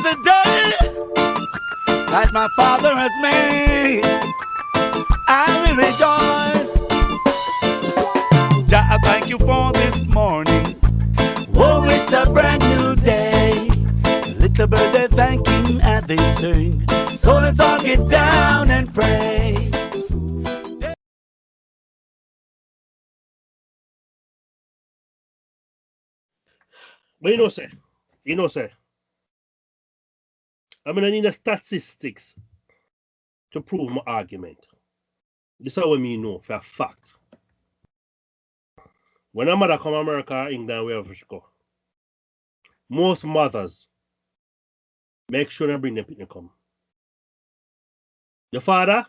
the day that my Father has made. I will rejoice. Jah, I thank you for this morning. Oh, it's a brand new day. Little bird, they thank him as they sing. So let's all get down and pray. But you know, say, I mean, I need the statistics to prove my argument. This is what me know for a fact. When a mother come to America or England, wherever she go, most mothers make sure they bring them people come. The father,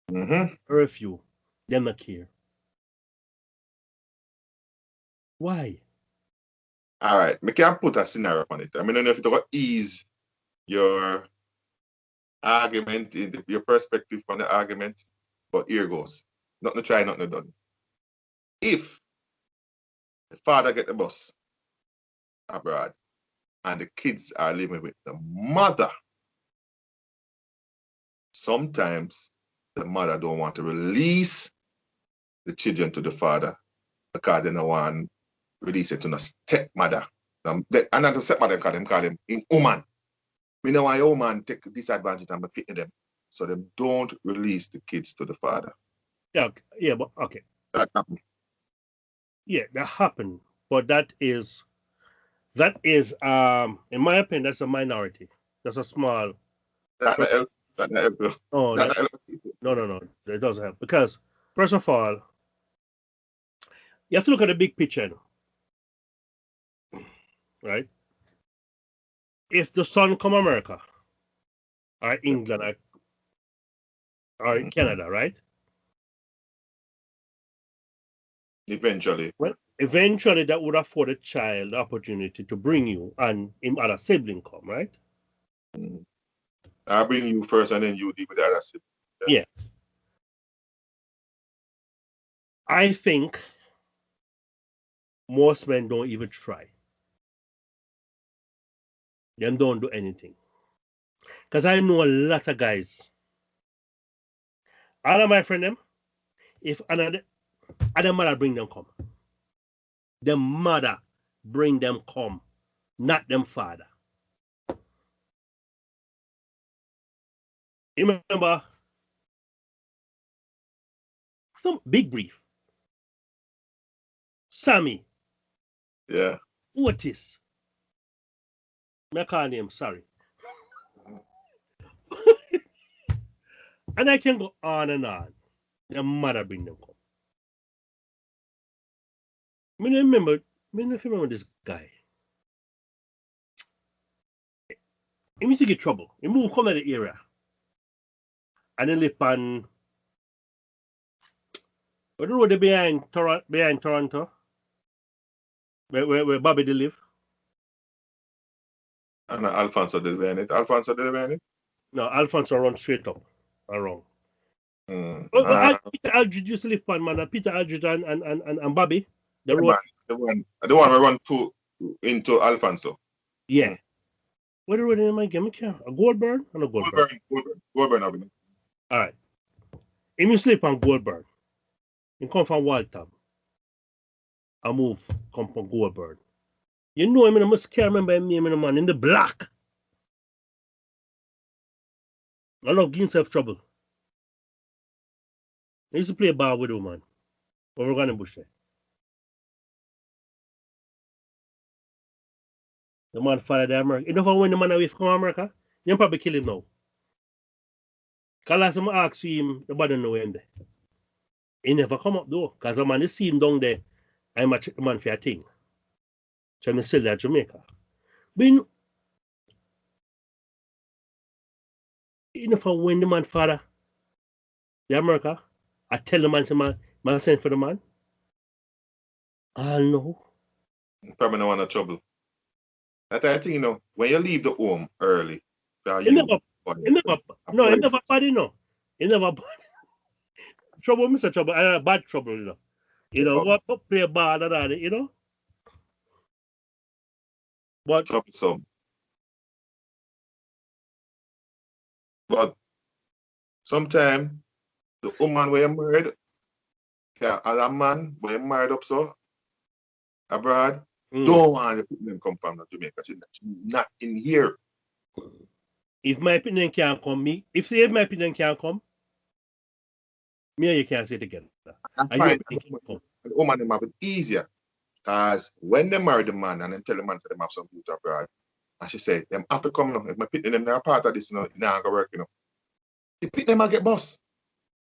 very few, them not care. Why? All right, I can put a scenario on it. I mean, I don't know if it's going to ease your argument, your perspective on the argument, but here goes. Nothing to try, nothing to done. If the father get the bus abroad and the kids are living with the mother, sometimes the mother don't want to release the children to the father because they don't want to release it to the stepmother. And not the stepmother, call them in woman. Me know why your woman take disadvantage and be picking them. So they don't release the kids to the father. Yeah, but okay. That happen. Yeah, that happened. But that is in my opinion, that's a minority. That's a small. That not help. Oh, no. It doesn't help. Because, first of all, you have to look at the big picture, right? If the son come America, or England, or Canada, right? Eventually. Well, eventually that would afford a child the opportunity to bring you and him other sibling come, right? I'll bring you first and then you deal with the other sibling. Yeah. I think most men don't even try. Them don't do anything. Because I know a lot of guys. All of my friends, them, if another mother bring them come. The mother bring them come, not them father. You remember some big brief. Sammy. Yeah. Otis. I call him, sorry. And I can go on and on. The mother bring them come. I remember this guy. He used to get trouble. He moved come to the area. And then live on the road behind Toronto. Where Bobby they live. And Alfonso did it. Alfonso did it? No, Alfonso run straight up. Wrong. Peter Aldridge used to live on, man. Peter Aldridge and Bobby. The one we run into Alfonso. Yeah. What the road in my game? A Goldburn and a Goldburn. Goldburn. All right. He used to live on Goldburn. He come from Waltham. I move, come from Goldburn. You know him, I must can't remember him name, man, in the black. I love getting himself trouble. I used to play ball with him, man. Over Ghana Bush there. The man father the America. You know how when the man away from America? You probably kill him now. Because last time I asked him, the body know him there. He never come up though. Because the man, you see him down there, I'm a check the man for a thing. So I sell that Jamaica. But you know for when the man father, the America, I tell the man, say, man send for the man. I know. Probably no one in trouble. That I think, when you leave the home early, It never bad, It never bad. Trouble, Mr. Trouble, bad trouble, what play ball and all, But troublesome. But sometimes the woman where you married, as a man where you married up so abroad, don't want the people come from Jamaica. She's not in here. if my opinion can't come, if my opinion can't come, me and you can't say it together. And And your fine. opinion can't come. The woman them have it easier. Because when they marry the man and then tell the man that they have some beauty abroad, and she said, them have to come now. If my people them are part of this, now gonna work, The people them get boss.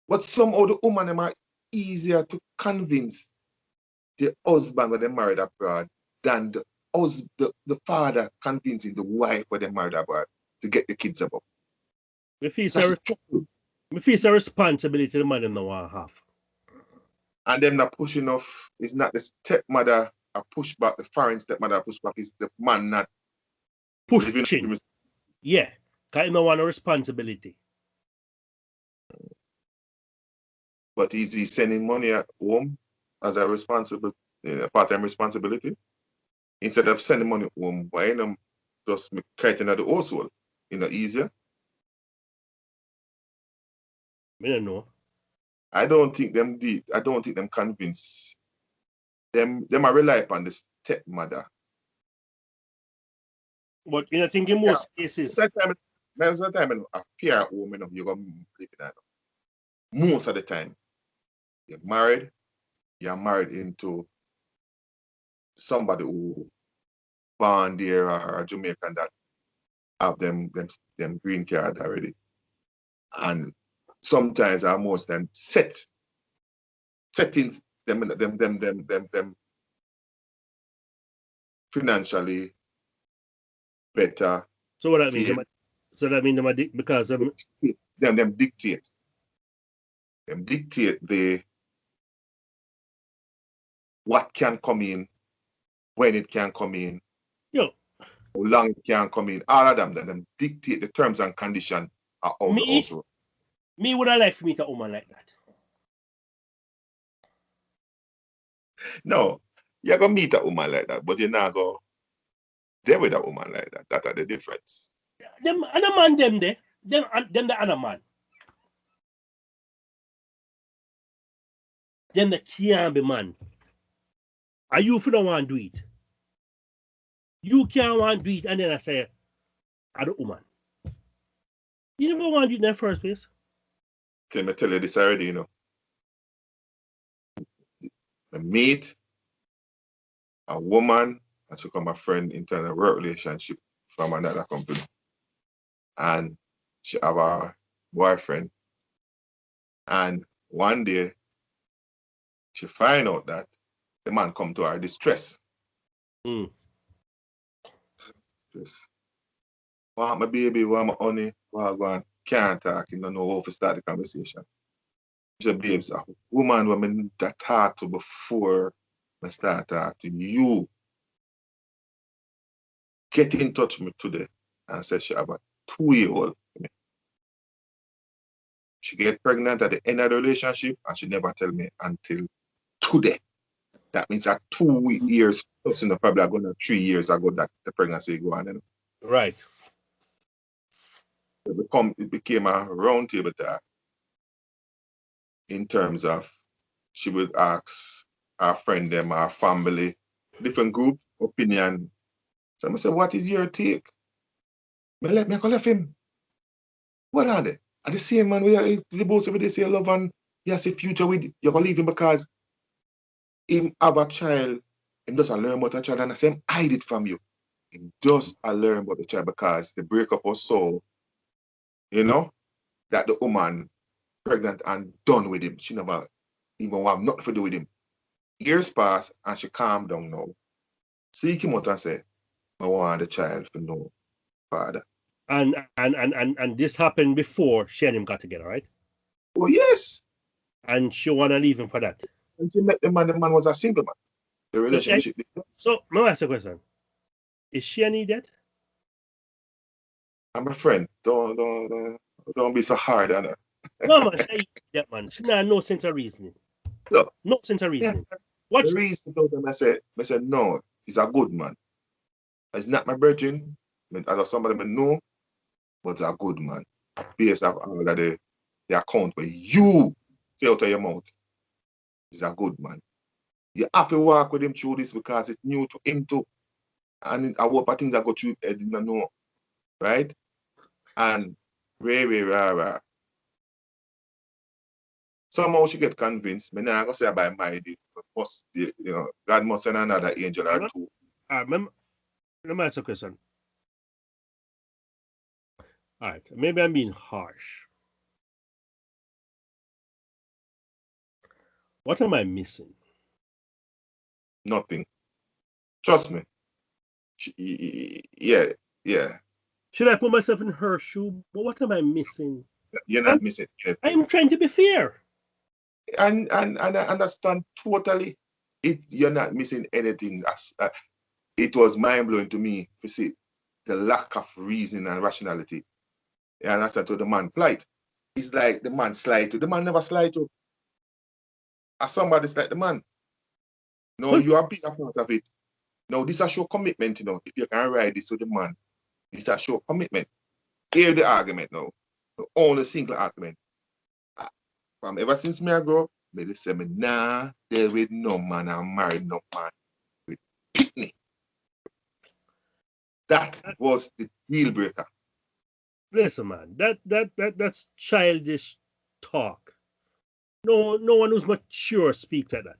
But somehow the woman them are easier to convince the husband when they married abroad than the father convincing the wife when they married abroad to get the kids above. Me feel it's a responsibility the man them now have. And them not pushing off, it's not the stepmother a push back, the foreign stepmother a push back, it's the man not pushing. Yeah, because he don't want a responsibility. But is he sending money at home as a responsible part-time responsibility? Instead of sending money home, why not just creating the household? Easier? I don't know. I don't think them did. I don't think them convinced. Them are rely upon the stepmother. But I think in most cases. Most of the time, a pair at home, you're going to live in that. Most of the time, you're married into somebody who born there or a Jamaican that have them green card already. And sometimes or most them settings them financially better. So what that means? So that means because them dictate. Them dictate what can come in, when it can come in, how long it can come in. All of them dictate the terms and conditions of the household. Me would have liked for me to a woman like that. No, you're gonna meet a woman like that, but you're not go there with a woman like that. That's the difference. Them other man them there. Them the other man. Them the can't be man. Are you for the one do it? You can't want to do it and then I say other woman. You never want to do it in the first place. Let me tell you this already, I meet a woman and she become a friend into a work relationship from another company. And she have a boyfriend. And one day she find out that the man come to her distress. Want my baby, want my honey, want go on, can't talk, don't know how to start the conversation. She said, babes, a woman when I talk to before I start talking to you, get in touch with me today and said she have a 2-year-old. She get pregnant at the end of the relationship and she never tell me until today. That means at 2 years, probably going 3 years ago that the pregnancy go on. Right. It became a round table talk in terms of she would ask our friend them, our family, different group opinion. So I said, what is your take? Me left him. What are they? Are the same man where the both of they say love and he has a future with you're gonna leave him because him have a child, him just learn about a child and I say him hide it from you. Him just learn about the child because the breakup was so, that the woman pregnant and done with him. She never even want nothing to do with him. Years pass and she calmed down now. So he came out and said, I want the child to know father. And this happened before she and him got together, right? Oh yes. And she wanna leave him for that. And she met the man was a single man. The relationship. So let me ask you a question. Is she any dead? I'm a friend. Don't be so hard on her. No man, she that man. She not no sense of reasoning. No sense of reasoning. Yeah. The reason I said no, he's a good man. It's not my brethren. I know somebody I know, but a good man. Based of all of the account where you say out of your mouth, is a good man. You have to walk with him through this because it's new to him too. And I hope things that go through I didn't know. Right? And rah. Somehow she get convinced. Me not gonna say by my God must send another angel or two. Let me ask a question. All right, maybe I'm being harsh. What am I missing? Nothing. Trust me. Yeah. Should I put myself in her shoe? But what am I missing? You're not missing anything. I'm trying to be fair. And I understand totally. You're not missing anything. It was mind blowing to me to see the lack of reason and rationality. You understand to the man plight. It's like the man slide to. The man never slide to. As somebody's like the man. No, you are being a part of it. No, this is a show commitment, If you can ride this to the man, this is a show commitment. Hear the argument now. The only single argument. From ever since me I grow up, they say me nah, there with no man, I'm married no man with Pitney. That was the deal breaker. Listen, man, that's childish talk. No one who's mature speaks like that.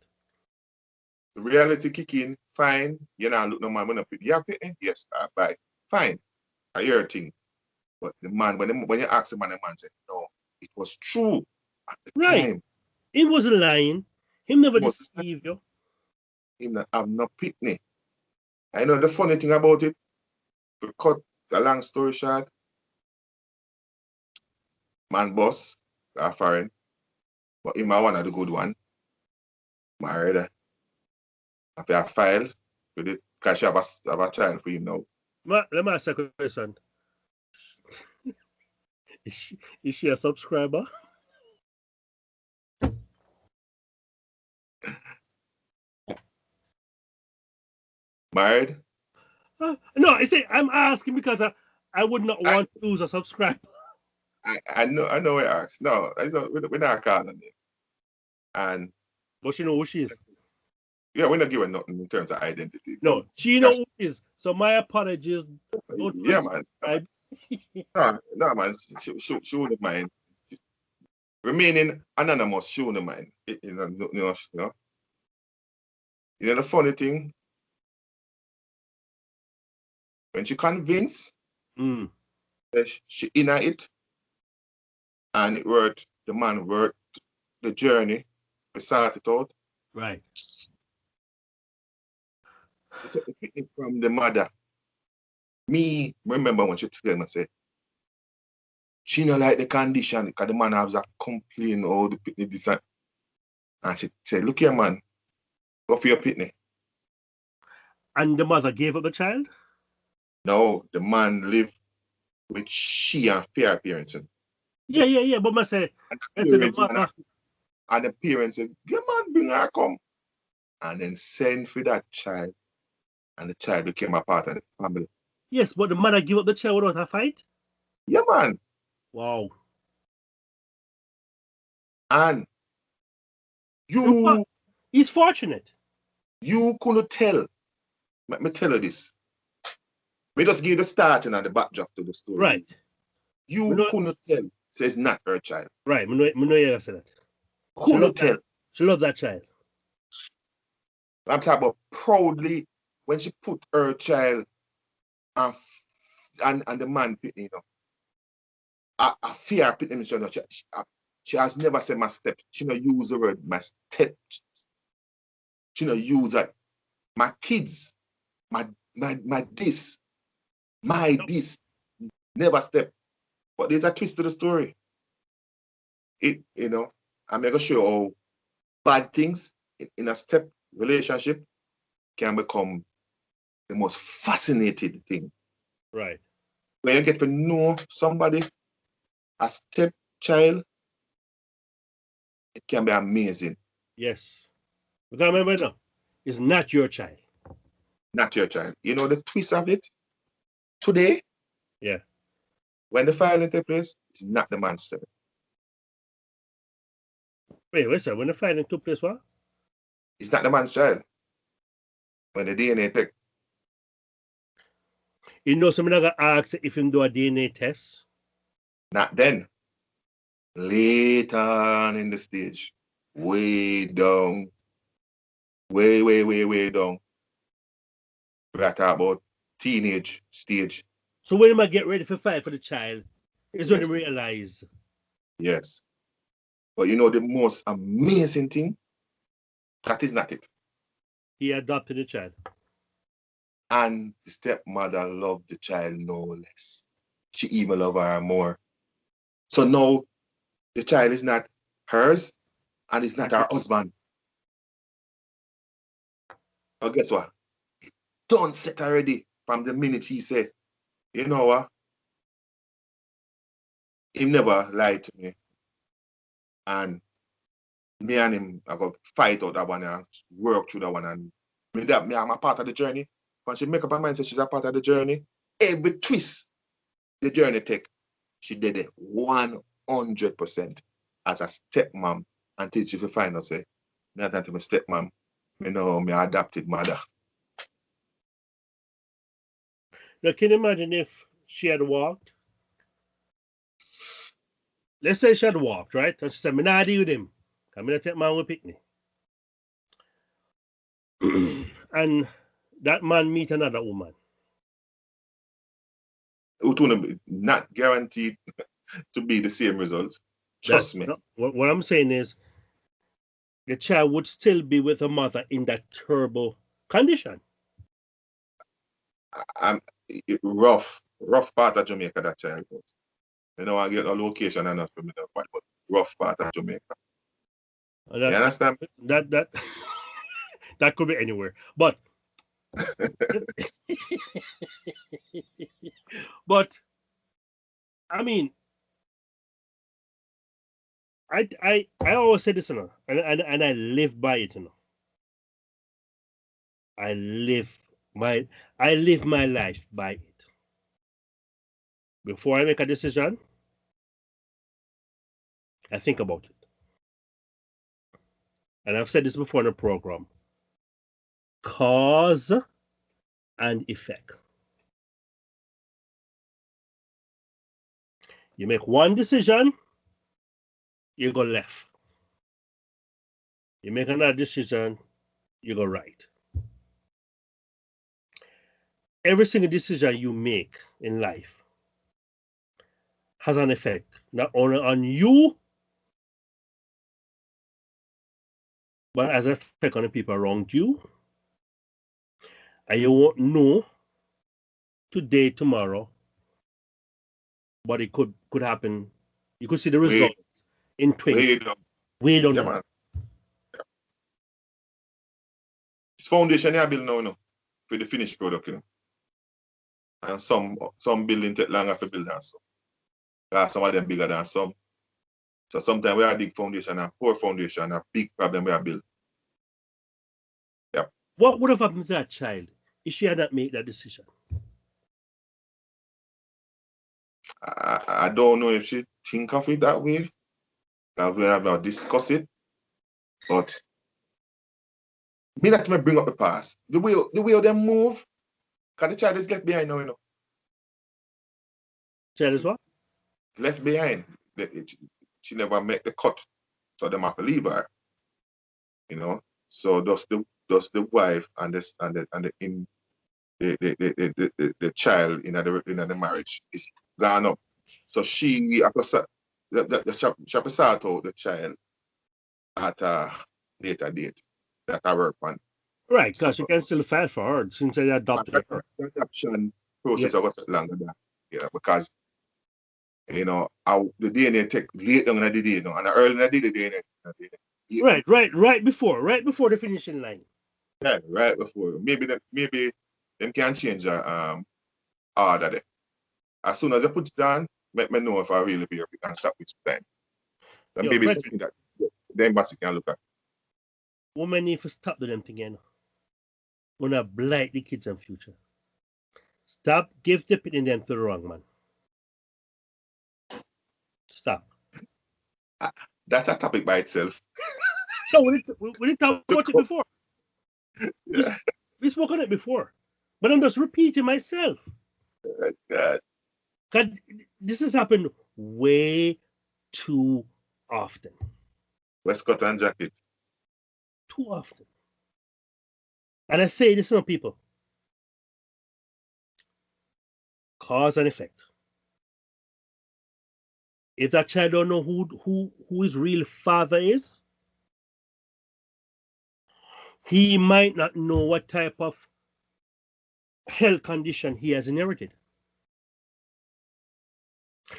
The reality kick in, fine. You know, look no man when I put yeah, yes, bye. Fine. I hear a thing. But the man, when you ask the man said, no, it was true at the time. He wasn't lying. Him never deceived you. I'm not Pitney. I know the funny thing about it, to cut a long story short, man boss, foreign, but him one of the good one. Married. After I file with it, because she have a child for him now. Let me ask a question. Is she a subscriber? Married? No, I'm asking because I would not want to lose a subscriber. I know I asked. No, we're not calling it. And but she know who she is. Yeah, we're not giving nothing in terms of identity. No, she know who she is. So my apologies. Yeah, man. No, man. She wouldn't mind. Remaining anonymous, she wouldn't mind. You know, the funny thing, when she convinced, she in it, and it worked. The man worked the journey. We started out. Right. We took the picnic from the mother. Me remember when she told me, say, she not like the condition because the man has a complaint all the picnic design. And she said, look here, man, go for your picnic. And the mother gave up the child? No, the man lived with she and fair parenting. Yeah. But I say, the mother. And the parents said, yeah, man, bring her come. And then send for that child. And the child became a part of the family. Yes, but the mother gave up the child without a fight? Yeah, man. Wow. And he's fortunate. You couldn't tell. Let me tell you this. We just give the starting and the backdrop to the story. Right. You couldn't tell. So it's not her child. Right. I know you say that. Couldn't tell. She loves that child. I'm talking about proudly when she put her child and the man, a fear picking, she has never said my step. She not use the word my step. She not use that. My kids, my this, this, never step. But there's a twist to the story. I'm gonna show how bad things in a step relationship can become the most fascinating thing. Right. When you get to know somebody, a stepchild, it can be amazing. Yes. Because remember now, it's not your child. not your child. You know the twist of it? Today, Yeah. when the filing takes place, it's not the man's child. Wait, sir. When the filing took place, what? It's not the man's child. When the DNA take, You know, somebody got asked if him do a DNA test. not then. Later on in the stage, way down, way down. We're talking about teenage stage. So when him a get ready for fight for the child, is when Yes. him realize. Yes. But you know the most amazing thing? That is not it. He adopted the child. And the stepmother loved the child no less. She even loved her more. So now the child is not hers and it's not her husband. But guess what? Done set already from the minute he said, you know what? He never lied to me. And me and him I got fight out that one and work through that one. And I'm a part of the journey. When she make up her mind, say she's a part of the journey. Every twist the journey take, she did it 100% as a stepmom until she find out say, not that I'm a stepmom, you know, my adopted mother. Now, can you imagine if she had walked? Let's say she had walked, right? And she said, "Me not deal with him. I'm gonna take man with picnic." And that man meet another woman. It not guaranteed to be the same result. Trust me. No, what I'm saying is, the child would still be with the mother in that terrible condition. Rough part of Jamaica that child goes. You know, I get a location and not familiar, but rough part of Jamaica. And You understand? That that could be anywhere. But but I mean, I always say this, you know, and I live by it, you know. I live my life by it. Before I make a decision, I think about it. And I've said this before in the program. Cause and effect. You make one decision, you go left. You make another decision, you go right. Every single decision you make in life has an effect, not only on you, but has an effect on the people around you. And you won't know today, tomorrow, but it could happen. You could see the results in 20. Way down. Yeah, man. This foundation you build now, for the finished product, you know. And some building take longer to build than some. Some of them bigger than some. So sometimes we have a big foundation and poor foundation, a big problem we have built. Yeah. What would have happened to that child if she had not made that decision? I don't know if she think of it that way. That we have not discussed it. But me not to bring up the past. The way them move, because the child is left behind now, you know. Child is what? Left behind. She never make the cut. So them have to leave her. You know. So does the wife and the child in the marriage is gone up. So she have to sort out the child at a later date that I work on. Right, because you can still file for her since they adopted her. The adoption process will take longer than that, because the DNA take late down in the day, and the early in the day, Right before the finishing line. Yeah, right before. Maybe them can change the order there. As soon as I put it down, let me know if I really be able to stop with time. And maybe something that the embassy can look at. Women need to stop doing them thing, you know. Wanna blight the kids and future. Stop gift dipping them to the wrong man. Stop. That's a topic by itself. No, we didn't talk about it before. Yeah. We spoke on it before. But I'm just repeating myself. God. Because this has happened way too often. Westcott and jacket. Too often. And I say this to people. Cause and effect. If that child don't know who his real father is, he might not know what type of health condition he has inherited.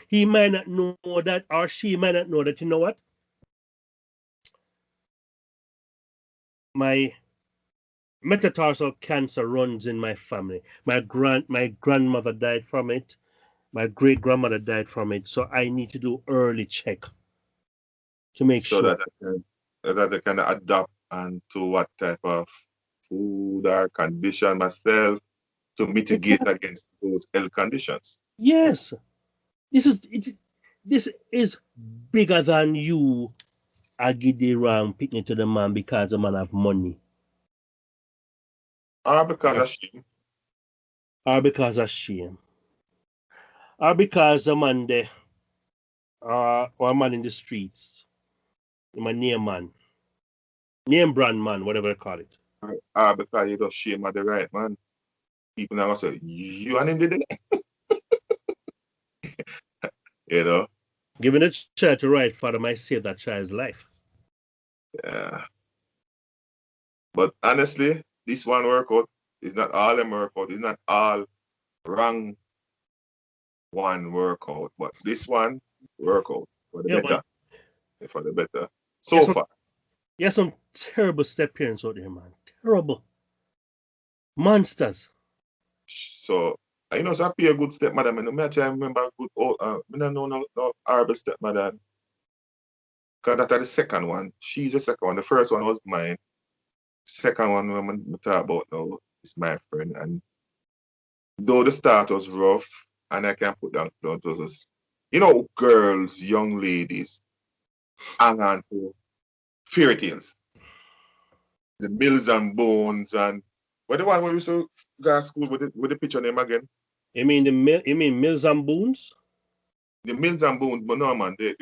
He might not know that, or she might not know that, you know what? My metatarsal cancer runs in my family. My grandmother died from it. My great grandmother died from it. So I need to do early check to make So sure. that I can adapt and to what type of food or condition myself to mitigate against those health conditions. Yes, this is bigger than you agide around picking to the man because the man have money. Or because of shame. Or because of shame. Or because the man there, or a man in the streets, my name man, name brand man, whatever they call it. Or because you just shame at the right man. People now say, you and him did it. You know? Giving a child the right father might save that child's life. Yeah. But honestly, this one workout is not all them workout. It's not all wrong one workout. But this one workout for the better. For the better. So far. You have some terrible step parents out there, man. Terrible. Monsters. So I know so be a good stepmother. I try to remember a good old I don't know no horrible stepmother. Because that's the second one. She's the second one. The first one was mine. Second one when we talk about now is my friend. And though the start was rough, and I can put down to us, you know, girls, young ladies, hang on to fairy tales. The Mills and Bones and what the one where we used to go to school with the picture name again? You mean Mills and Boons? The Mills and Bones, but no man, You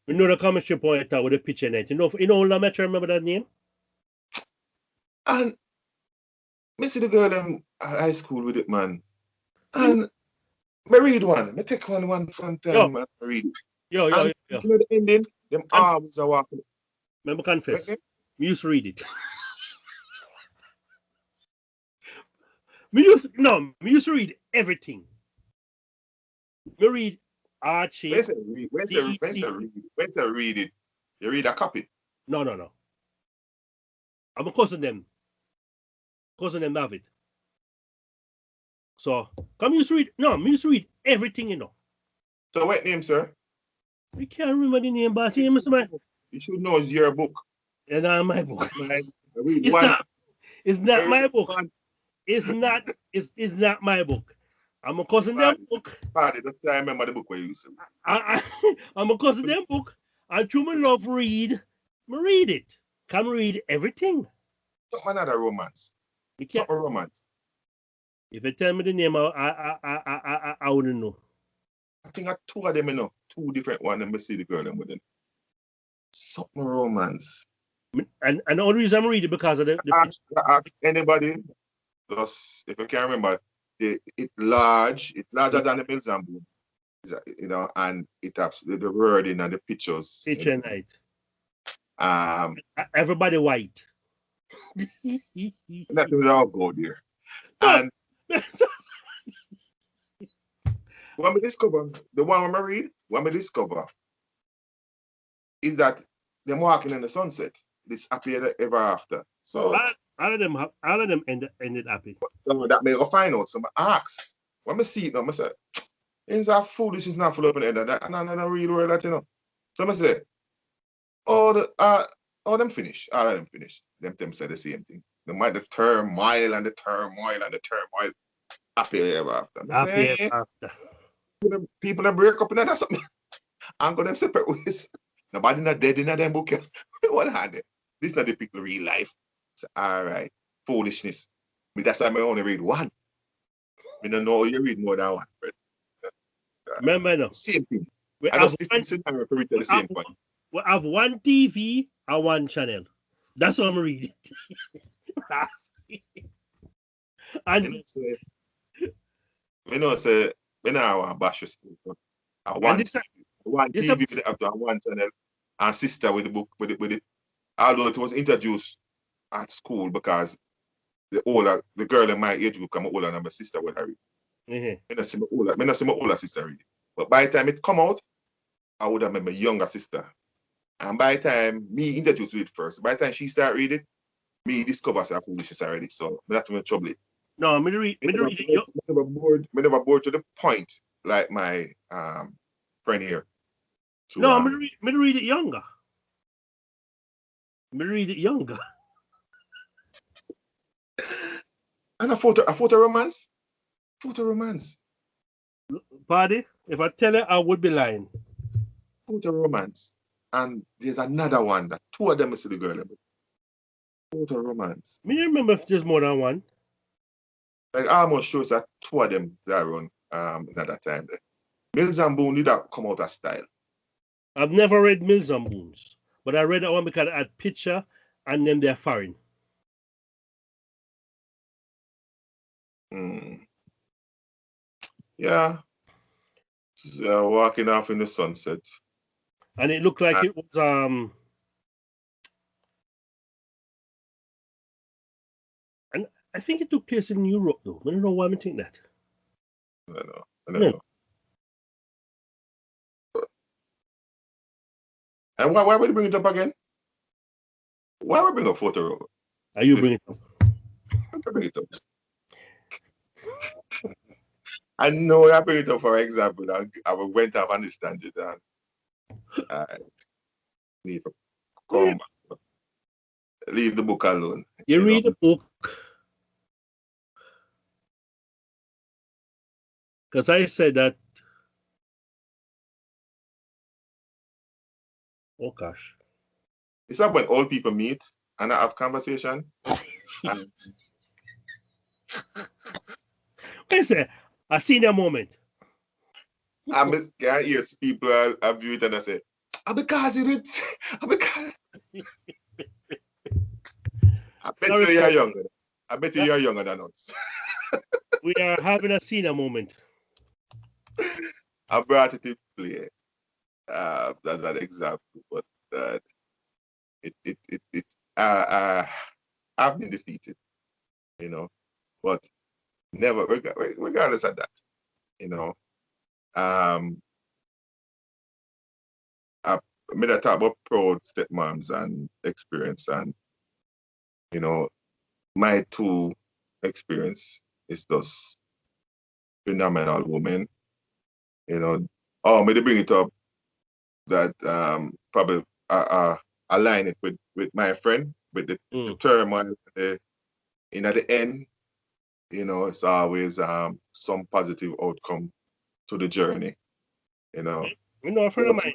know the comic strip point with the picture in it. You know how much I remember that name? And me see the girl in high school with it, man. And me read one. Me take one from time and read it. Yo. You know the ending? Them always are walking. Remember confess. Okay? We used to read it. We used to read everything. We read Archie. When you read it, you read a copy. No. I'm a cousin them have it. So come used to read. No, we used to read everything, you know. So what name, sir? We can't remember the name, but You should know it's your book. And my book. It's not my book. It's not my book. I'm a cousin them book. That's I remember the book where you said. I'm a cousin them book. And through my love read, me read it. Can read everything. Something another romance. Something romance. If you tell me the name, I wouldn't know. I think I two of them, you know, two different ones, and I see the girl them with them. Something romance. And the only reason I'm reading because of the ask anybody, just if you can remember, it's larger than the Mills and Boone. You know, and it has the wording and the pictures. Picture night. Everybody white. That will all go there. And when we discover, the one when I read, when we discover is that them walking in the sunset. This happy ever after. So all of them ended happy. So that may go find out. So I ask. When I see it now, I say, is that foolish? It's not full up in the head. And I read word that, you know. So I say, them finish. All of them finish. Them say the same thing. the turmoil and the turmoil and the turmoil. Happy ever after. Happy after. People that break up and that's something. I'm going to separate ways. Nobody not dead in them book. What had it? This is not the people real life. So, all right. Foolishness. But that's why I only read one. I don't know you read more than one. But, remember now. Same thing. We I have just different scenario for the same point. We have one TV and one channel. That's what I'm reading. And We know say we now want bash you. I want one TV with after one channel and sister with the book with it. Although it was introduced at school because the girl in my age group come older than my sister would have read. I see my older sister read it. But by the time it come out, I would have met my younger sister. And by the time me introduced it first, by the time she start reading it, me discover some foolishness already. So that's my trouble. No, I'm gonna read it. I never bored to the point like my friend here. No, I'm gonna read it younger. I'm gonna read it younger. And a photo romance? Photo romance. Pardon? If I tell it, I would be lying. Photo romance. And there's another one that two of them is the girl. Photo romance. Me remember if there's more than one. Like I almost shows that two of them that run at that time. Mills and Boone did that come out of style. I've never read Mills and Boons, but I read that one because I had picture and then they're foreign. Yeah. Walking off in the sunset. And it looked like it was and I think it took place in Europe though. I don't know why I think that. I don't know. And why would you bring it up again? Why would you bring up photo robot? Are you bringing it up? Bring it up. I know I bring it up for example. I went up on this tangent and I need to come back. Leave the book alone. You read the book. Because I said that. Oh gosh. It's up when old people meet and I have conversation. I say, I seen that moment. I can't hear people have view it and I say, because it is. I bet you you're younger. I bet you're younger than us. We are having a senior moment. I brought it to play as an example, but I've been defeated, but never regardless of that, I made a talk about proud stepmoms and experience, and my two experience is just phenomenal woman. May they bring it up that probably align it with my friend with the turmoil in at the end. It's always some positive outcome to the journey. A friend of mine.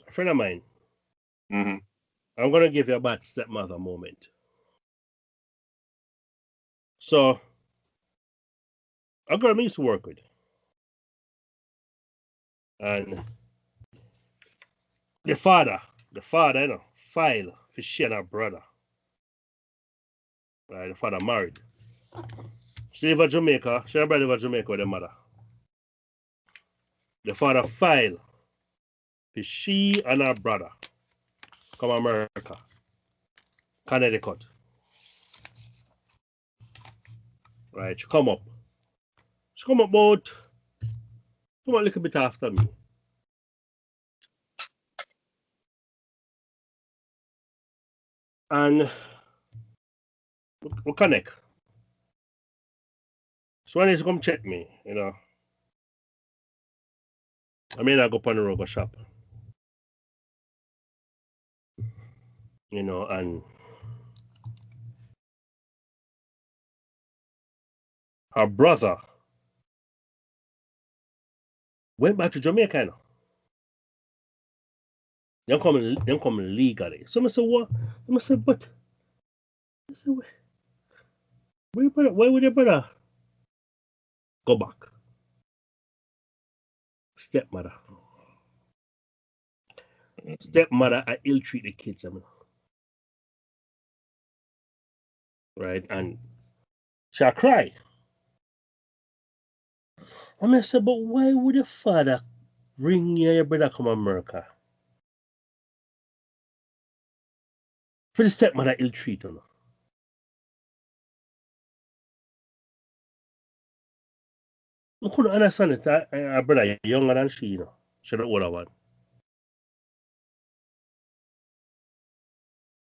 A friend of mine. Mm-hmm. I'm gonna give you a bad stepmother moment. So a girl I used to work with. And the father, file for she and her brother. Right, the father married. She live in Jamaica. She and her brother live in Jamaica with their mother. The father file for she and her brother come America, Connecticut. Right, she come up. She come up about a little bit after me. And we connect. So when he come check me, I mean I go on the road, go shop. you know, and her brother went back to Jamaica. You know. Them come legally. So I said, what? I said, but I said, why would your brother go back? Stepmother. Stepmother, I ill treat the kids, I mean. Right? And she'll cry. I said, but why would your father bring your brother come to America? For the stepmother ill treat her. I couldn't understand it. Her brother younger than she, you know. She the older one.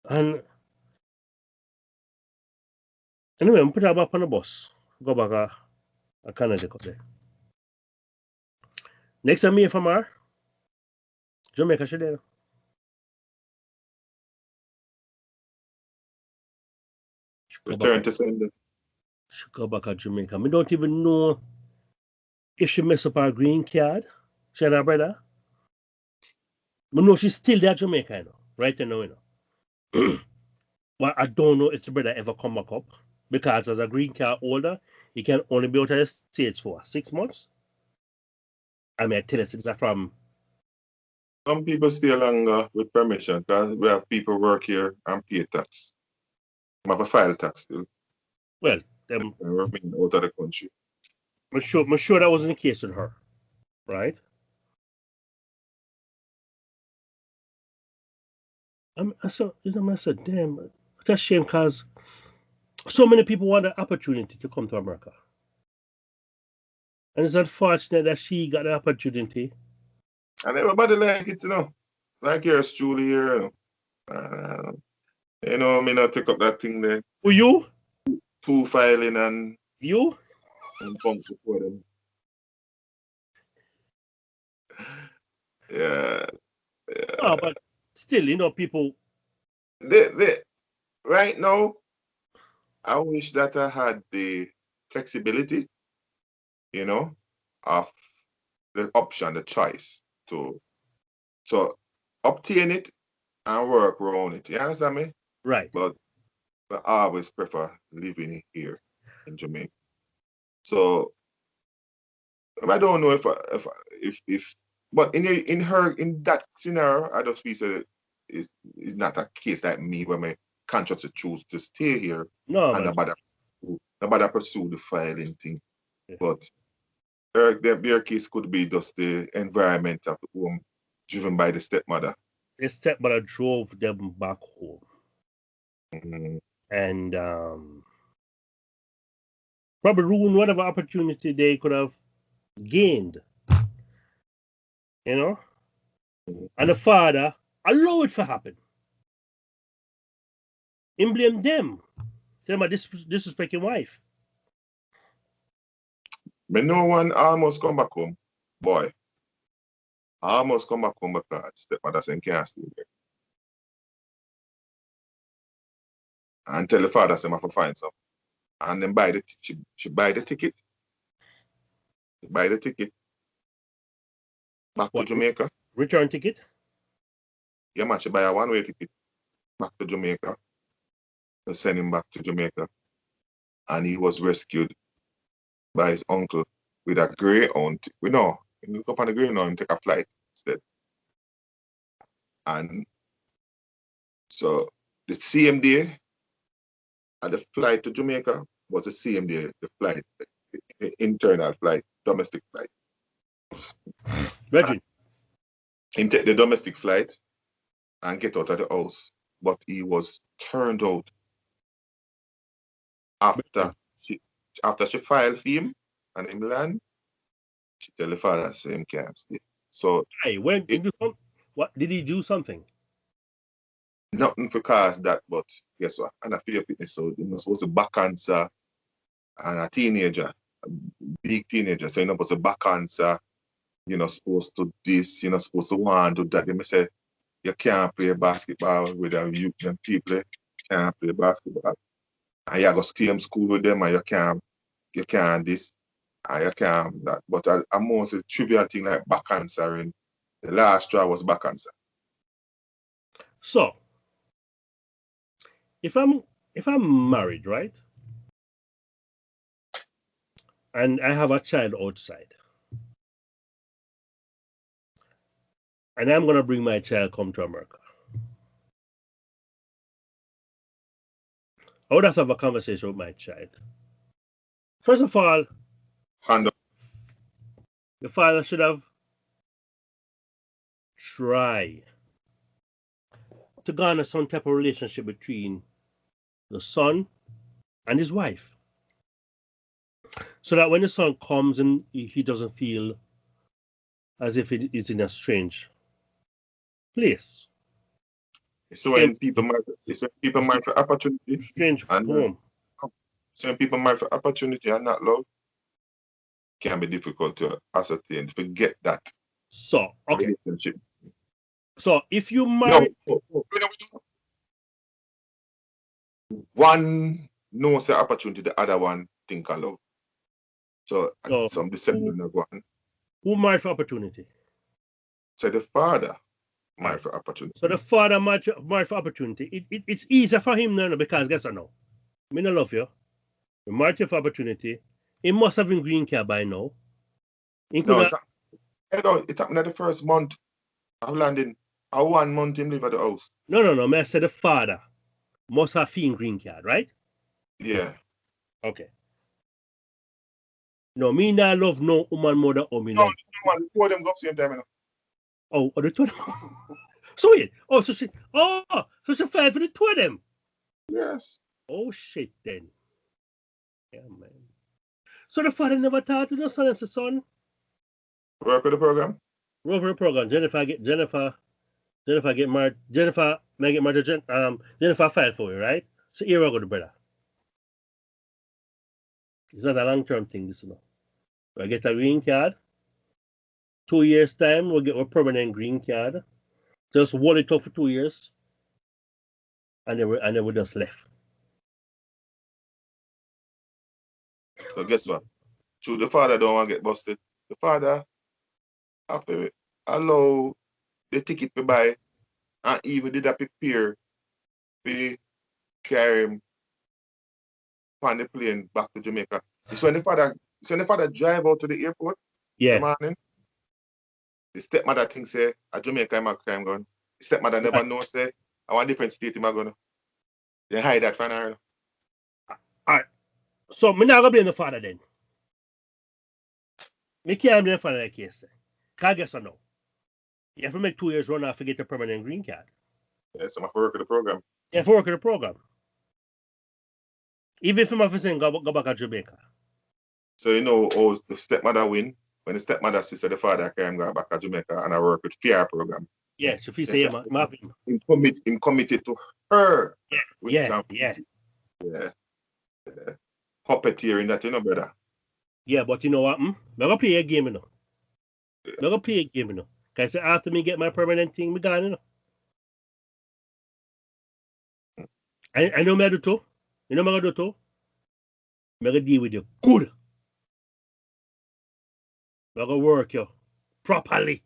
And anyway, I put her back on the bus. Go back to Canada there. Next time I hear from her, Jamaica she there. Return to sender. She go back to Jamaica. I don't even know if she mess up her green card. She and her brother. I know she's still there Jamaica, you know. Right now, you know. But I don't know if the brother ever come back up. Because as a green card holder, he can only be out of the States for 6 months. I mean, I tell you, it's from... Some people stay longer with permission because we have people work here and pay tax. We have a file tax still. Well, remain out of the country. I'm sure that wasn't the case with her, right? I said, damn, it's a shame because so many people want the opportunity to come to America. And it's unfortunate that she got the opportunity. And everybody like it, you know. Like yours truly here. You know, me not take up that thing there. Who you? Two filing and you and pump before them. Yeah. Oh, but still, you know, people. Right now, I wish that I had the flexibility, you know, of the option, the choice to obtain it and work around it. You understand me? Right. But I always prefer living here in Jamaica. So I don't know if but in that scenario, I just feel that it's not a case like me where my conscience choose to stay here and nobody pursue the filing thing. Yeah. But their case could be just the environment of the home driven by the stepmother. The stepmother drove them back home. Mm-hmm. And probably ruined whatever opportunity they could have gained. You know? Mm-hmm. And the father allowed it to happen. Him blame them. Tell them disrespecting wife. But no one almost come back home. Boy. I almost come back home because stepmother said can't stay there. And tell the father say I have to find some. And then she buy the ticket. She buy the ticket. Back to Jamaica. Return ticket? Yeah, man, she buy a one-way ticket back to Jamaica. To send him back to Jamaica. And he was rescued by his uncle with a Greyhound. He go up on the Greyhound and take a flight instead. And so the same day, and the flight to Jamaica was the same day, the flight, the internal flight, domestic flight. Virgin. He take the domestic flight and get out of the house. But he was turned out after she filed for him and him land. She tell the father say him can't stay. So hey, what did he do something? Nothing for cause that, but guess what? And I feel fitness, so you're not supposed to back answer and a teenager, a big teenager. So you're not supposed to back answer, you're not supposed to this, you're not supposed to want to that. They may say you can't play basketball with them youth, them people, can't play basketball. And you go same school with them and you can't this, and you can't that. But I'm most a trivial thing like back cancer, and the last straw was back cancer. So, if I'm married, right, and I have a child outside, and I'm gonna bring my child come to America, I would have to have a conversation with my child. First of all, Hand up. the father should have tried to garner some type of relationship between the son and his wife, so that when the son comes and he doesn't feel as if it is in a strange place, So when people marry for opportunity, strange and home. so when people marry for opportunity and not love, can be difficult to ascertain. Forget that So, okay. relationship. So if you marry, No. One knows the opportunity, the other one think of love. So So, some deception of one. who married for opportunity? So the father married Right. for opportunity. So the father married for opportunity. It's easier for him now because guess what now? I mean, I love you. You married for opportunity. He must have been green card by now. No, it happened at the first month of landing. 1 month him live at the house. No. I said the father must have been green card, right? Yeah. Okay. No, me not love no woman more than me No, love. man, two of them go up same time. You know. Oh, the two of them. So wait. So she fight for the two of them. Yes. Oh shit then. Yeah, man. So the father never talked to the son and the son. Work with the program. Work for the program. Jennifer get married. Jennifer may get married to Jennifer filed for you, right? So here we go, the brother. It's not a long-term thing, this know. We get a green card. 2 years time, we'll get a permanent green card. Just hold it up for 2 years. And then we just left. So guess what? So the father don't want to get busted. The father have to allow the ticket to buy and even did a prepare to carry him on the plane back to Jamaica. So when the father drive out to the airport Yeah. in the morning, the stepmother thinks say a Jamaica him a crime gun. The stepmother never know say I want different state him a gonna. They hide that from her. Alright. So me not gonna blame the father then. Me can't blame the father in that case. Cause guess what now? You have to make 2 years run off to get a permanent green card. Yeah, so I have to work with the program. You have to work in the program. Even if I'm saying go back to Jamaica. So you know how the stepmother win when the stepmother says the father can go back to Jamaica and I work with PR program. Yeah, so if you say him committed to her. Yeah. Puppeteering that, you know, brother. Yeah, but you know what? I'm gonna play a game, you know. I'm gonna play a game, you know. Because after me get my permanent thing, me gone, you know. I know me do too. You know me do too. I'm gonna deal with you good. I'm gonna work you properly.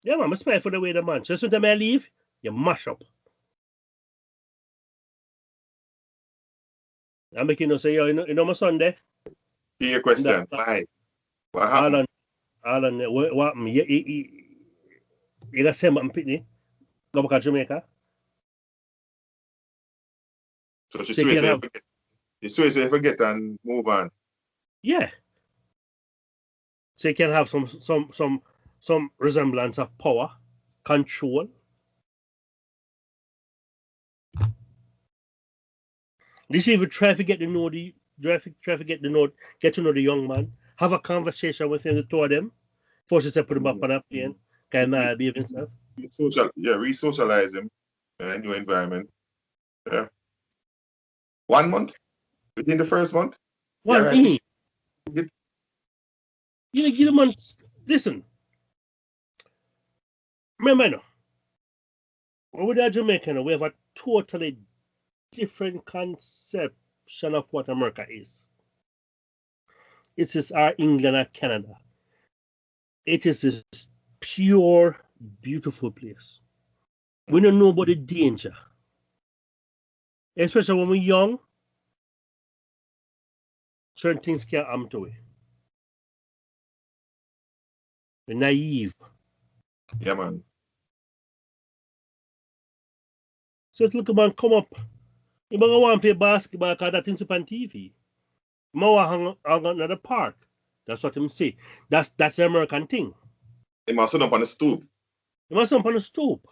Yeah, man, I'm spy for the way the man. So soon as I leave, you mash up. I'm making you say, you know my son there? Hear your question. Why? What happened? Alan, what happened? You got send my Pitney? Go back to Jamaica? So she swears you forget. You swears you forget and move on. Yeah. So you can have some resemblance of power, control. This even try to get to know the get to know the young man, have a conversation with him, the two of them, force yourself put him up on a plane, kind of behave himself. Re-socialize him in a new environment. Yeah. 1 month? Within the first month? One right. thing. You know, man, listen. Remember now, when we are Jamaican, we have a totally different conception of what America is. It is our England or Canada. It is this pure, beautiful place. We don't know about the danger. Especially when we're young, certain things can happen to us. We're naive. Yeah, man. So look a man come up. You don't want to play basketball because that thing's on TV. You want to hang out in the park. That's what him say. That's the American thing. They must sit up on the stoop. You must up on the stoop.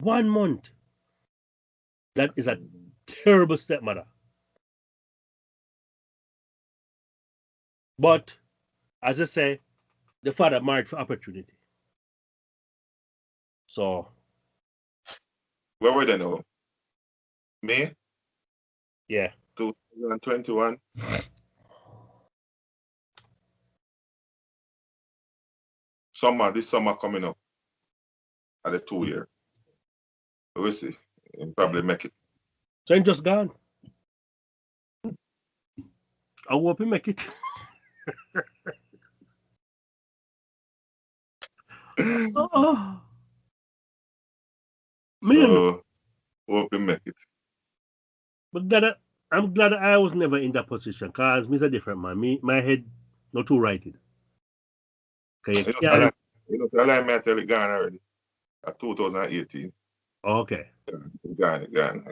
1 month. That is a terrible stepmother. But, as I say, the father married for opportunity. So. Where were they now? May Yeah. 2021. This summer coming up at the 2 year. We'll see. He'll probably make it. So he's just gone. I hope he make it. Oh. So hope he make it. But I'm glad I was never in that position because me's a different man. My head not too righted. Okay, I tell it gone already. At 2018. Okay. Gone.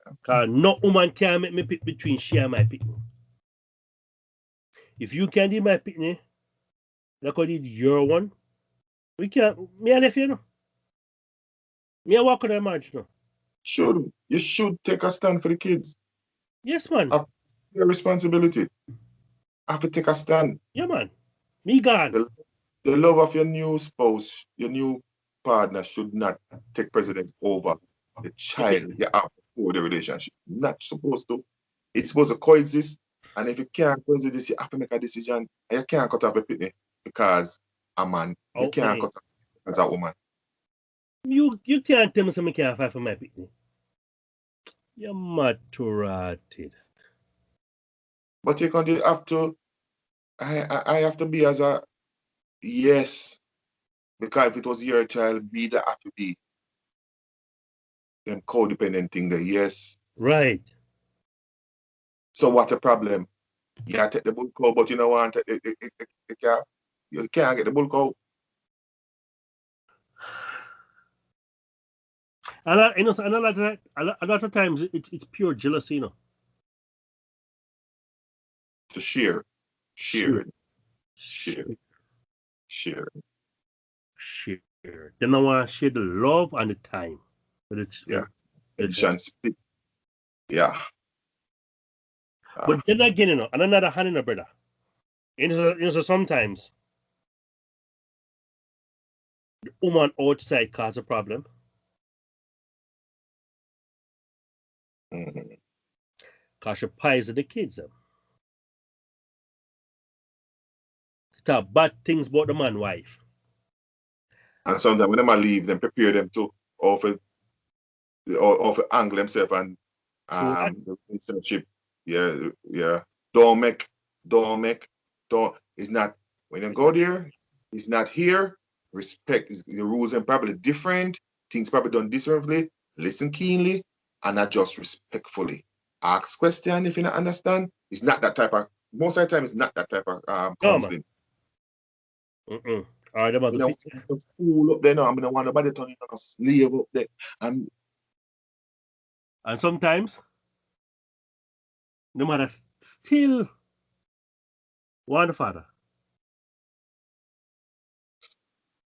Because no woman can make me pick between she and my pick. If you can do my pick, like I did your one, we can't. Me and if you know. Me I walk on the margin. No. You should take a stand for the kids. Yes, man. Your responsibility. Have to take a stand. Yeah, man. Me gone. The love of your new spouse, your new partner should not take precedence over the child you have before the relationship. Not supposed to. It's supposed to coexist. And if you can't coexist, you have to make a decision. And you can't cut off a pitney because a man. You can't cut off as a woman. You can't tell me something can't fight for my pitney. You're maturated. But you have to. I have to be as a yes. Because if it was your child, be that have to be. Them codependent thing there, yes. Right. So what's the problem? You take the bull cow, but you don't want the calf. You can't get the bull cow. A lot of times it's pure jealousy, you know. To share. They don't want to share the love and the time. Yeah. Yeah. But then again, you know, and another hand in a brother. So sometimes the woman outside cause a problem. Mm-hmm. Because she pies the kids. Talk bad things about the man wife. And sometimes when they leave them, prepare them to offer angle themselves and the relationship. Yeah. Don't it's not when you go there, it's not here. Respect the rules and probably different. Things probably done differently. Listen keenly and adjust respectfully. Ask question if you don't understand. It's not that type of most of the time it's not that type of counseling. All right, school up there now. I'm gonna want nobody turning on a slave up there. And sometimes the mother still want the father.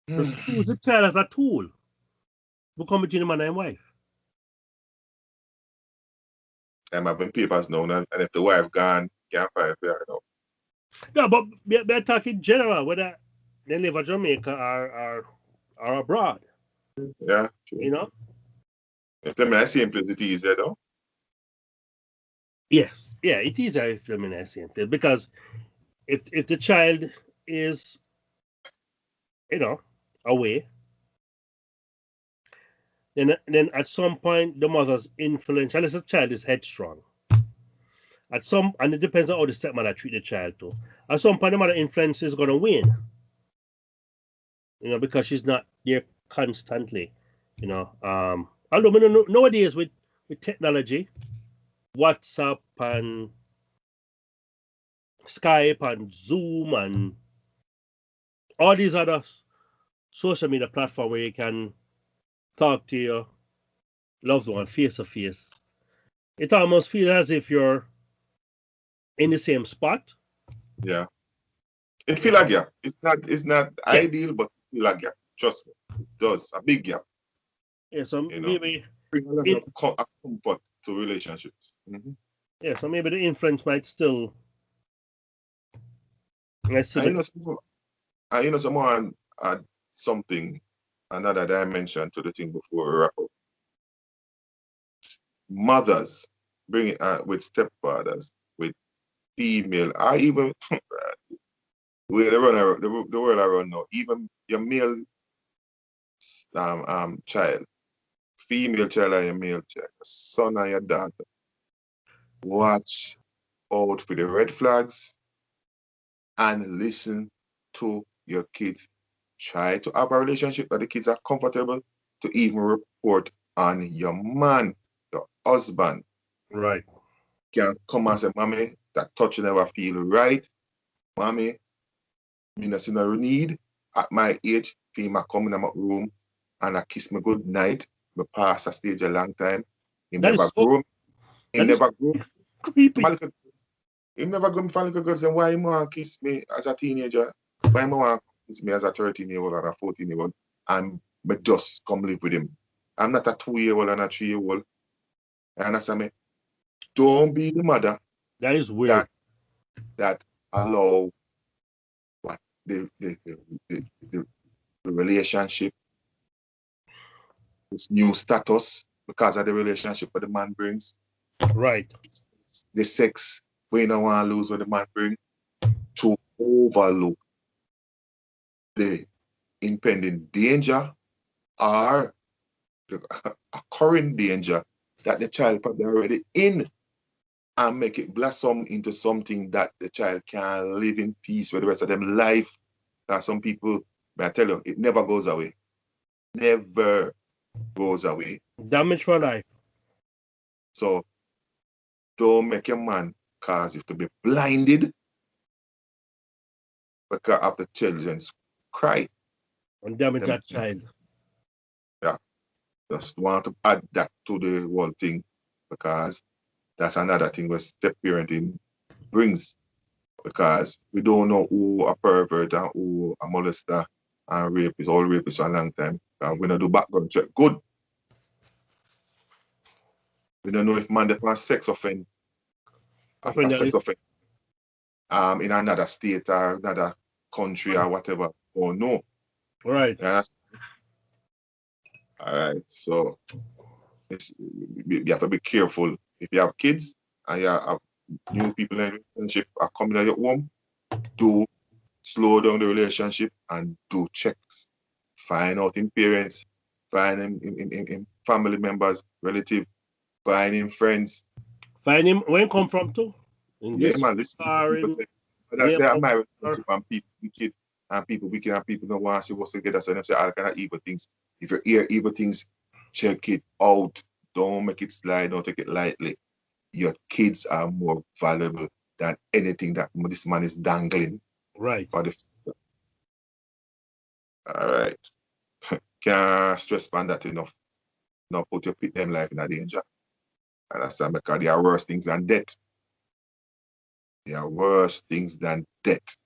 Just use the child as a tool to come between the man and wife. I'm having papers now, and if the wife gone, can't find her now. Yeah, but we're talking general, whether they live in Jamaica or abroad. Yeah. True. You know? If the man same place, it's easier though. Yes. Yeah, it is a same place because if the child is, away, then at some point the mother's influence, unless the child is headstrong. And it depends on how the stepmother treat the child too. At some point the mother influence is gonna wane. Because she's not there constantly. Although nowadays with technology, WhatsApp and Skype and Zoom and all these other social media platforms where you can talk to your loved one face to face, it almost feels as if you're in the same spot. Yeah. It feel like gap. It's not ideal, but it feel like gap. Trust me. It does. A big gap. Yeah, so maybe bring a level of comfort to relationships. Yeah, so maybe the influence might still. Someone add something, another dimension to the thing before we wrap up. Mothers bring it with stepfathers, with female, or even where the world around now, even your male child, female child or your male child, your son or your daughter. Watch out for the red flags and listen to your kids. Try to have a relationship where the kids are comfortable to even report on your man, your husband. Right. Can come and say, Mommy, that touch never feel right. Mommy, me not see no need at my age for him to come in my room and I kiss me good night. Me pass a stage a long time. He never grew. He never grew. Creepy. He never go for little girls and why he want to kiss me as a teenager? Why he want to kiss me as a 13-year-old or a 14-year-old? And me just come live with him. I'm not a 2-year-old and a 3-year-old. You understand me? Don't be the mother. That is weird. That allow what the relationship, this new status because of the relationship that the man brings. Right. The sex we don't want to lose what the man brings, to overlook the impending danger or the occurring danger that the child probably already in, and make it blossom into something that the child can live in peace with the rest of them life. Some people, I tell you, it never goes away. Never goes away. Damage for life. So don't make your man cause you to be blinded because of the children's cry. And damage that child. Yeah. Just want to add that to the whole thing because that's another thing where step parenting brings, because we don't know who a pervert and who a molester and rapist, all rapists for a long time. We don't do background check. Good. We don't know if man that sex offend, after sex offend, in another state or another country or whatever, or no. Right. All right. So you have to be careful. If you have kids and you have new people in a relationship are coming to your home, do slow down the relationship and do checks. Find out in parents, find him in family members, relative, find him friends. Find him where he come from too. Yeah, man, listen. I say I'm married and people wicked and people don't want to see what's together. So they say all kind of evil things. If you hear evil things, check it out. Don't make it slide, don't take it lightly. Your kids are more valuable than anything that this man is dangling. Right. For the future. All right. Can't stress on that enough. Not put your them life in a danger. And that's because there are worse things than death. There are worse things than death.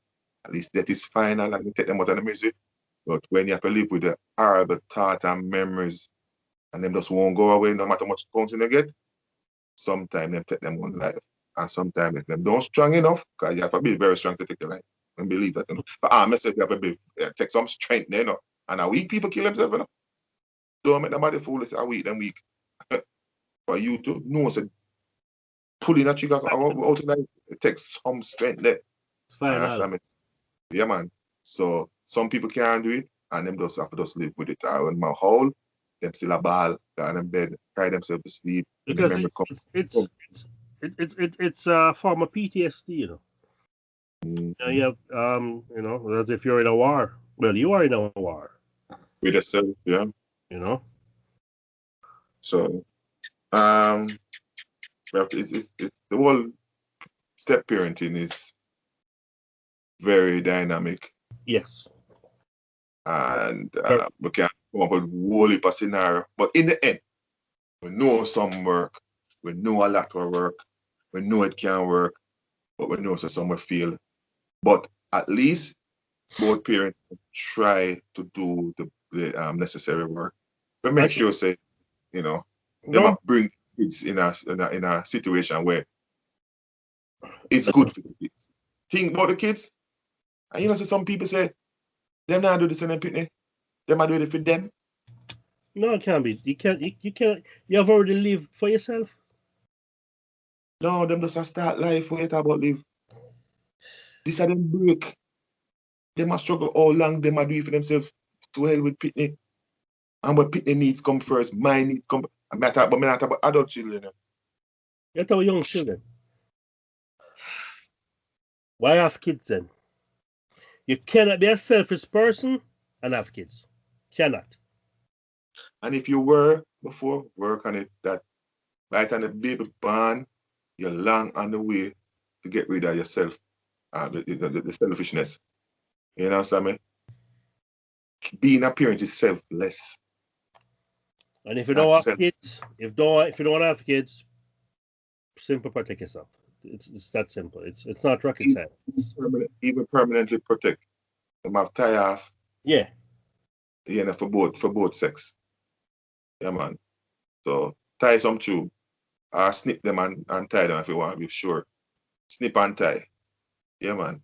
At least death is final and you take them out of the misery. But when you have to live with the horrible thoughts and memories, and them just won't go away no matter how much counseling you get, sometimes them take them on life. And sometimes them don't strong enough, because you have to be very strong to take your life. And believe that. But I message you have to be take some strength there, And a weak people kill themselves, Don't make nobody foolish. A weak, them weak. For you to know, so pulling that trigger out of life, it takes some strength there. It's fine. Yeah, man. So some people can't do it, and them just have to just live with it. When my whole, them still a ball, down in bed, cry themselves to sleep. When the Because memory come. it's a form of PTSD, you know. Mm, You have you know, as if you're in a war. Well, you are in a war, with yourself, yeah. you know. So um, well, it's the whole step parenting is very dynamic, Yes. and Sure. we can come up with a whole heap of scenario. But in the end, we know some work, we know a lot will work, we know it can work, but we know so some will fail. But at least both parents try to do the necessary work. But I make think sure say, you know, they might don't bring kids in a situation where it's good for the kids. Think about the kids. And you know, so some people say, them not do this in their pitney. Them are doing it for them. no, it can't be. You can't. You have already lived for yourself. No, them just a start life, wait about live. This are them break. Them a struggle all long, them are do it for themselves to hell with pitney. And what pitney needs come first, my needs come. I'm not talking about adult children. You know. You're talking young children. Why have kids then? You cannot be a selfish person and have kids. Cannot. And if you were before, work on it that by the time the baby born, you're long on the way to get rid of yourself, the selfishness. You know what I mean? Being a parent is selfless, And if you don't not have self. kids, if you don't want to have kids, simple protect yourself. It's that simple. It's not rocket Even, science. even permanently protect. Them have tie off, Yeah. you know, for both sex. Yeah, man. So tie some tube, or snip them and tie them if you want to be sure. Snip and tie. Yeah, man.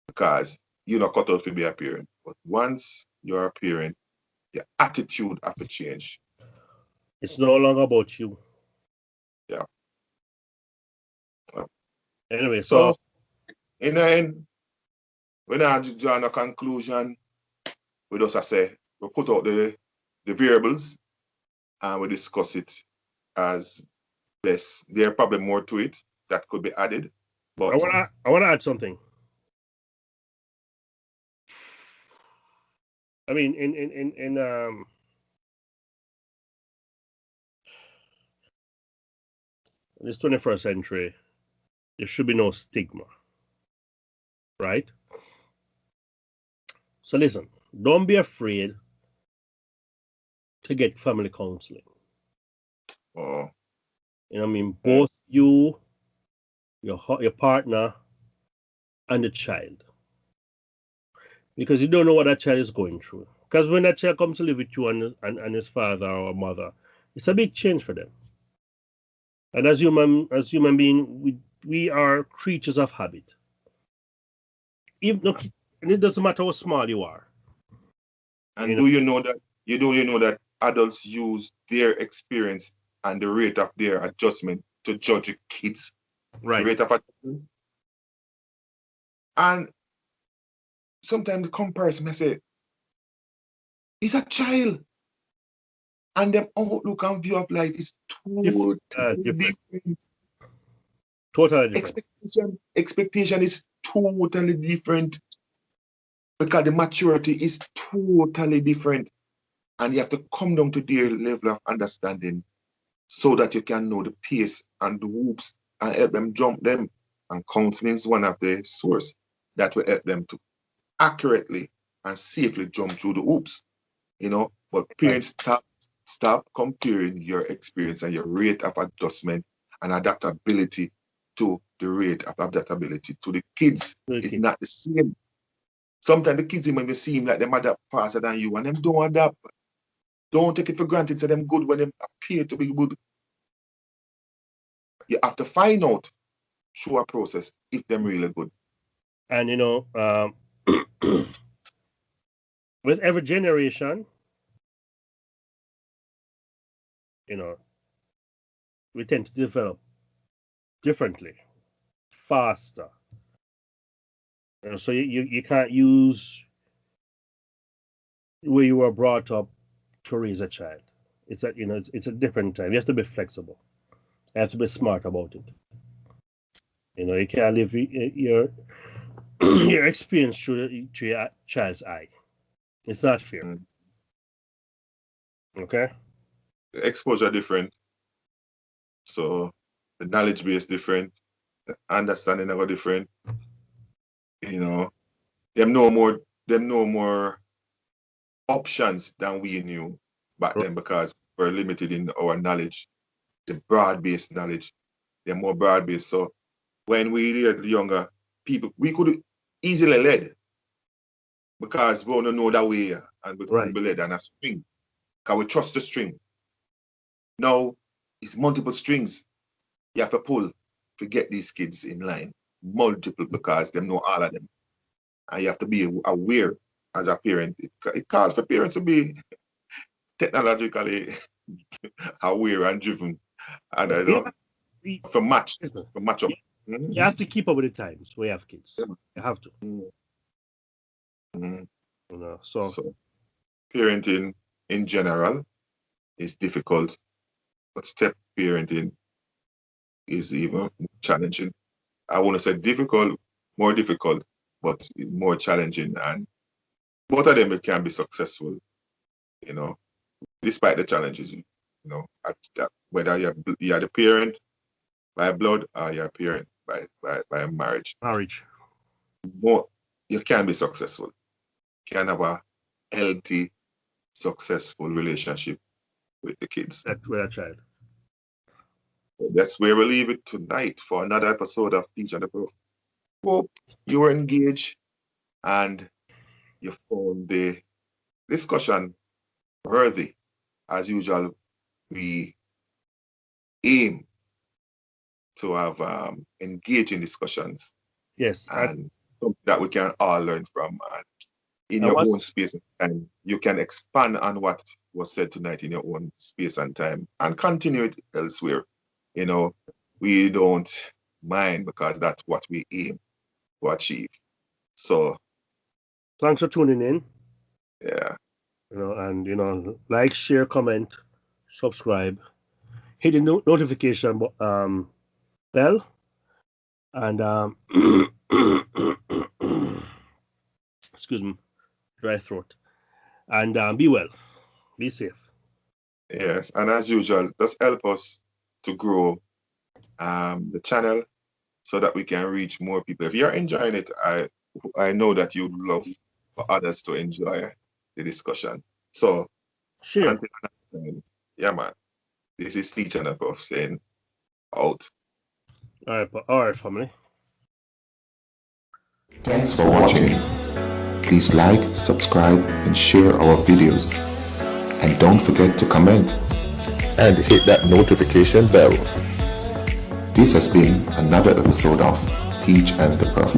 Because you're not cut out to be a parent. But once you're a parent, your attitude have to change. It's no longer about you. Yeah. Anyway, So so in the end, when I draw a conclusion, we just say we put out the variables and we discuss it as best. There are probably more to it that could be added, I but wanna add something. I mean, in this 21st century, there should be no stigma, right? So listen, don't be afraid to get family counseling. oh, You know what I mean? Both you, your partner, and the child. Because you don't know what that child is going through. Because when that child comes to live with you and his father or mother, it's a big change for them. And as human being, we are creatures of habit. Even and it doesn't matter how small you are. and You know, do you know that adults use their experience and the rate of their adjustment to judge kids' right? rate of adjustment? And sometimes the comparison I say, he's a child. And them outlook and view of life is totally Different, different. totally different. Expectation is totally different because the maturity is totally different. And you have to come down to their level of understanding so that you can know the pace and the whoops and help them jump them. And counseling is one of the source that will help them to accurately and safely jump through the hoops. You know, but Right. parents stop comparing your experience and your rate of adjustment and adaptability to the rate of adaptability to the kids. It's Okay. not the same. Sometimes the kids even seem like them adapt faster than you and them don't adapt. Don't take it for granted. So them good when they appear to be good. You have to find out through a process if them really good. And with every generation, you know, we tend to develop differently, faster. So you can't use the way you were brought up to raise a child. It's a different time. You have to be flexible. You have to be smart about it. You can't live your your experience through your child's eye. It's not fair. Mm. Okay. The exposure different. So the knowledge base different, the understanding of it different. Them no more options than we knew back then because we're limited in our knowledge, the broad-based knowledge. They're more broad-based. So when we were younger people, we could easily led because we don't know that way and we could be led on a string. Because we trust the string. Now it's multiple strings you have to pull to get these kids in line. Multiple because they know all of them. And you have to be aware as a parent. It calls for parents to be technologically aware and driven. And I don't for match up. You have to keep up with the times. We have kids. You have to. So parenting in general is difficult, but step parenting is even challenging. I want to say more difficult, but more challenging. And both of them can be successful, despite the challenges, whether you're the parent by blood or you're a parent by marriage. You can be successful. You can have a healthy, successful relationship with the kids. That's with a child. That's where we'll leave it tonight for another episode of Teach and the Prof. Hope you were engaged and you found the discussion worthy. As usual, we aim to have engaging discussions. Yes. And something that we can all learn from. And in your own space and time, you can expand on what was said tonight in your own space and time and continue it elsewhere. We don't mind because that's what we aim to achieve. So thanks for tuning in. Yeah. And like, share, comment, subscribe, hit the notification bell, and excuse me, dry throat. And be well, be safe. Yes, and as usual, just help us to grow the channel so that we can reach more people. If you're enjoying it, I know that you'd love for others to enjoy the discussion. So, sure. Yeah, man. This is Teach and the Prof saying out. All right, family. Thanks for watching. Please like, subscribe, and share our videos. And don't forget to comment and hit that notification bell. This has been another episode of Teach and the Prof.